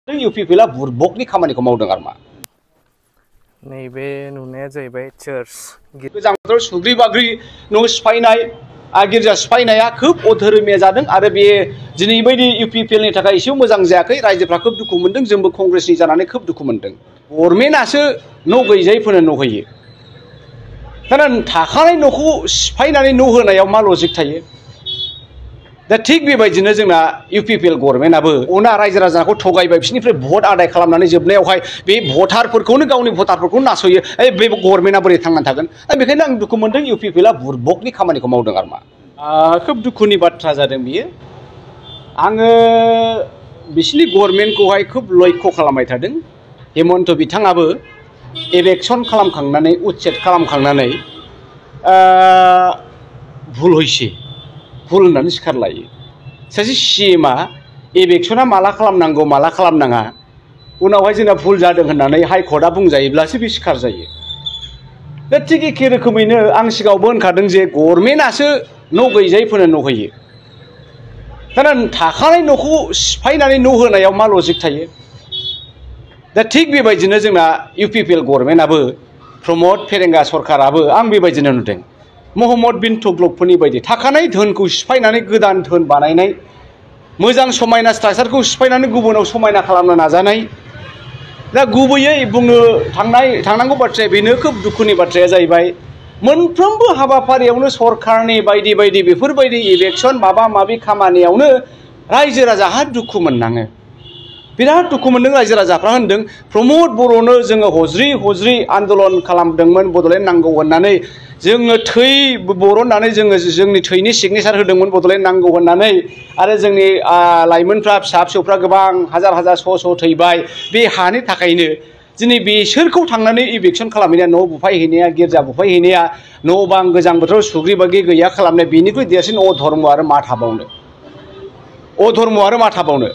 इउपिपिएलआ बुरबकनि खामानिखौ मावदों आरो मा नैबे नुनाया जाहैबाय चार्च गोजां बोथोराव सुग्रि बाग्रि न' सिफायनाय गिर्जा सिफायनाया खोब अधोरोमिया जादों आरो बे दिनै बायदि इउपिपिएलनि थाखाय एसेबो मोजां जायाखै रायजोफ्रा खोब दुखु मोनदों जोंबो कंग्रेसनि जानानै खोब दुखु मोनदों गभर्नमेन्टआसो न' गैजायैफोरनो न' होयो दाना थाखानाय न'खौ सिफायनानै न' होनायाव मा लजिक थायो दा थिग बेबायदिनो जोंना इउपिपिएल गभर्नमेन्टआबो अना रायजो राजाखौ थगायबाय बिसोरनिफ्राय भट आदाय खालामनानै जोबनायावहाय बे भटारफोरखौनो गावनि भटारफोरखौनो नासयो बे गभर्नमेन्टआ बोरै थांनानै थागोन दा बेखायनो आं दुखु मोनदों इउपिपिएलआ बुरबकनि खामानिखौ मावदों आरो मा खोब दुखुनि बाथ्रा जादों बियो आङो बिसिनि गभर्नमेन्टखौहाय खोब लक्ष्य खालामबाय थादों हेमन्त बिथाङाबो इलेक्सन खालामखांनानै उच्चेद खालामखांनानै भुल हयसे भुल होननानै सिखार लायो सासे सिएमआ इलेक्शना माला खालामनांगौ माला खालामनाङा उनावहाय जोंना भुल जादों होननानै हाइकर्टआ बुंजायोब्लासो बे सिखार जायो दा थिग एखे रोखोमैनो आं सिगाङावबो होनखादों जे गभर्नमेन्टआसो न' गैजायैफोरनो न' होयो दाना थाखानाय न'खौ सिफायनानै न' होनायाव मा लजिक थायो दा थिग बेबायदिनो जोंना इउपिपिएल गभर्नमेन्टआबो प्रमद फेरेंगा सरकाराबो आं बेबायदिनो नुदों महम्मद बिन तुगलकफोरनि बायदि थाखानाय धोनखौ सिफायनानै गोदान धोन बानायनाय मोजां समायना स्ट्राक्चारखौ सिफायनानै गुबुनाव समायना खालामनो नाजानाय दा गुबैयै बुंनो थांनांगौ बाथ्राया बेनो खोब दुखुनि बाथ्राया जाहैबाय मोनफ्रोमबो हाबाफारियावनो सरकारनि बायदि बायदि बेफोरबायदि इलेक्सन माबा माबि खामानियावनो रायजो राजाहा दुखु मोननाङो बिराद दुखु मोनदों रायजो राजाफ्रा होनदों प्रमद बर'नो जोङो हज्रि आन्दलन खालामदोंमोन बड'लेण्ड नांगौ होननानै जोङो थै बर'ननानै जोंनि थैनि सिगनेसार होदोंमोन बड'लेण्ड नांगौ होननानै आरो जोंनि लाइमोनफ्रा फिसा फिसौफ्रा गोबां हाजार हाजार श' थैबाय बे हानि थाखायनो दिनै बिसोरखौ थांनानै इलेक्सन खालामहैनाया न' बुफायहैनाया गिर्जा बुफायहैनाया न' बां गोजां बोथोराव सुग्रि बाग्रि गैया खालामनाय बेनिख्रुइ देरसिन अधर्म आरो मा थाबावनो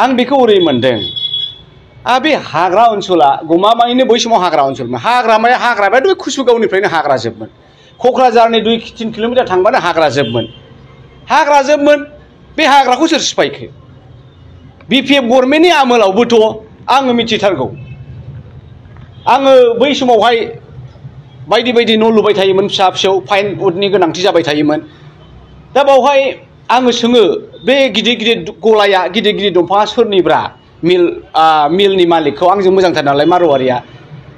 आं बेखौ ओरै मोनदों बे हाग्रा ओनसोला गमामायैनो बै समाव हाग्रा ओनसोलमोन हाग्रामायाथ' बे कुसुगावनिफ्रायनो हाग्रा जोबमोन क'क्राझारनि 2-3 किल'मिटार थांबानो हाग्रा जोबमोन बे हाग्राखौ सोर सिफायखो बिपिएफ गभर्नमेन्टनि आमोलावबोथ' आङो मिथिथारगौ आङो बै समावहाय बायदि बायदि न' लुबाय थायोमोन फिसा फिसौ फाइन उडनि गोनांथि जाबाय थायोमोन दा बावहाय आङो सोङो बे गिदिर गिदिर गलाया गिदिर गिदिर दंफाङा सोरनिब्रा मिलनि मालिकखौ आंजों मोजांथार नालाय मारवारिया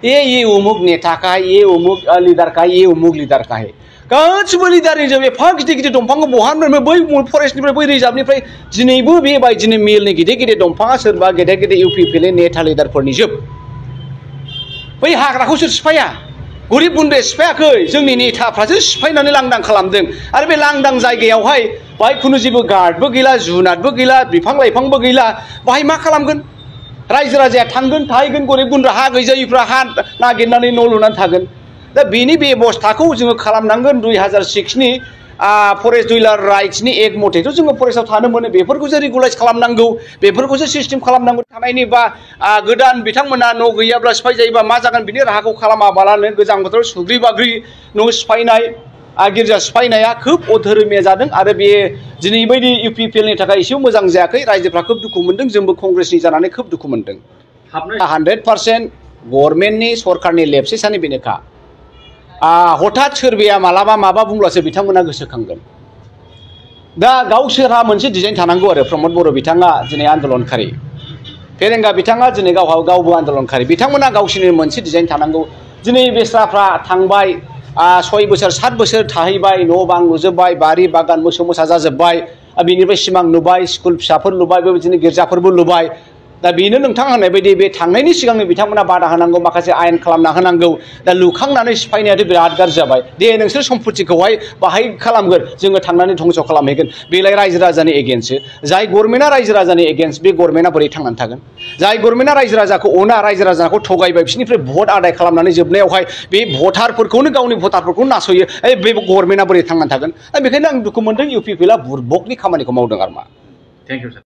ये उमुक नेता का है ये उमुक लिडार का है ये उमुक लिडार का है गासिबो लिडारनि जों एफा गिदिर गिदिर दंफांखौ बहानिफ्राय बै फरेस्टनिफ्राय बै रिजार्भनिफ्राय दिनैबो बेबायदिनो मिलनि गिदिर गिदिर दंफाङा सोरबा गेदेर गिदिर इउपिपिएलनि नेता लिडारफोरनि जोब बै हाग्राखौ सोर सिफाया गरिब गुन्द्राया सिफायाखै जोंनि नेताफ्रासो सिफायनानै लांदां खालामदों आरो बे लांदां जायगायावहाय बाहाय खुनु जेबो गार्डबो गैला जुनादबो गैला बिफां लाइफांबो गैला बाहाय मा खालामगोन रायजो राजाया थांगोन थाहैगोन गरिब गुन्द्रा हा गैजायिफ्रा हा नागिरनानै न' लुनानै थागोन दा बेनि बेबस्थाखौ जोङो खालामनांगोन 2006नि फरेस्ट डुइलार राइट्सनि एक्ट मथेथ' जोङो फरेस्टआव थानो मोनो बेफोरखौसो रेगुलाइज खालामनांगौ बेफोरखौसो सिस्टेम खालामनांगौ थानायनि बा गोदान बिथांमोना न' गैयाब्ला सिफाय जायोबा मा जागोन बिनि राहाखौ खालामाबालानो गोजां बोथोराव सुग्रि बाग्रि न' सिफायनाय गिर्जा सिफायनाया खोब अधोरोमिया जादों आरो बे दिनै बायदि इउपिपिएलनि थाखाय एसेबो मोजां जायाखै रायजोफ्रा खोब दुखु मोनदों जोंबो कंग्रेसनि जानानै खोब दुखु मोनदों 100% गभर्नमेन्टनि सरकारनि लेबसेसानि बेनोखा हठात सोरबाया मालाबा माबा बुंब्लासो बिथांमोना गोसोखांगोन दा गावसोरहा मोनसे डिजाइन थानांगौ आरो प्रमद बर' बिथाङा दिनै आन्दलनकारि फेरेंगा बिथाङा दिनै गावबो आन्दलनकारि बिथांमोना गावसोरनि मोनसे डिजाइन थानांगौ दिनै बेस्राफ्रा थांबाय 6 बोसोर 7 बोसोर थाहैबाय न' बां लुजोब्बाय बारि बागान मोसौ मोसा जाजोब्बाय बेनिफ्राय सिमां नुबाय स्कुल फिसाफोर लुबाय बेबायदिनो गिर्जाफोरबो लुबाय दा बेनो नोंथां होननाय बायदि बे थांनायनि सिगांनो बिथांमोना बादा होनांगौ माखासे आयेन खालामना होनांगौ दा लुखांनानै सिफायनायाथ' बिराद गाज्रि जाबाय दे नोंसोर सम्पतिखौहाय बाहाय खालामगोन जोङो थांनानै धंस खालामहैगोन बेलाय रायजो राजानि एगेन्स्टसो जाय गभर्नमेन्टआ रायजो राजानि एगेन्स्ट बे गभर्नमेन्टआ बोरै थांनानै थागोन जाय गभर्नमेन्टआ रायजो राजाखौ अना रायजो राजाखौ थगायबाय बिसोरनिफ्राय भट आदाय खालामनानै जोबनायावहाय बे भटारफोरखौनो गावनि भटारफोरखौनो नासयो बे गभर्नमेन्टआ बोरै थांनानै थागोन दा बेखायनो आं दुखु मोनदों इउपिपिएलआ बुरबकनि खामानिखौ मावदों आरो मा थेंक इउ सार